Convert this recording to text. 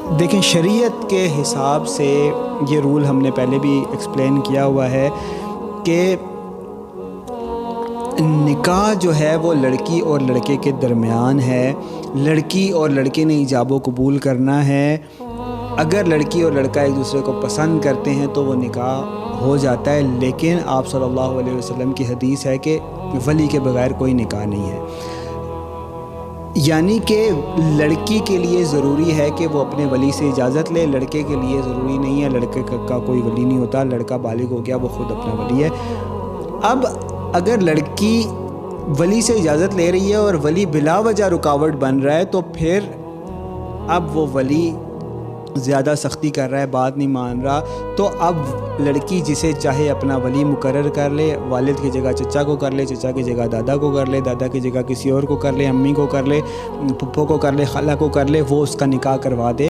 دیکھیں، شریعت کے حساب سے یہ رول ہم نے پہلے بھی ایکسپلین کیا ہوا ہے کہ نکاح جو ہے وہ لڑکی اور لڑکے کے درمیان ہے. لڑکی اور لڑکے نے ایجاب و قبول کرنا ہے. اگر لڑکی اور لڑکا ایک دوسرے کو پسند کرتے ہیں تو وہ نکاح ہو جاتا ہے، لیکن آپ صلی اللہ علیہ وسلم کی حدیث ہے کہ ولی کے بغیر کوئی نکاح نہیں ہے. یعنی کہ لڑکی کے لیے ضروری ہے کہ وہ اپنے ولی سے اجازت لے، لڑکے کے لیے ضروری نہیں ہے. لڑکے کا کوئی ولی نہیں ہوتا، لڑکا بالغ ہو گیا وہ خود اپنا ولی ہے. اب اگر لڑکی ولی سے اجازت لے رہی ہے اور ولی بلا وجہ رکاوٹ بن رہا ہے تو پھر اب وہ ولی زیادہ سختی کر رہا ہے، بات نہیں مان رہا، تو اب لڑکی جسے چاہے اپنا ولی مقرر کر لے. والد کی جگہ چچا کو کر لے، چچا کی جگہ دادا کو کر لے، دادا کی جگہ کسی اور کو کر لے، امی کو کر لے، پھپھو کو کر لے، خالہ کو کر لے، وہ اس کا نکاح کروا دے.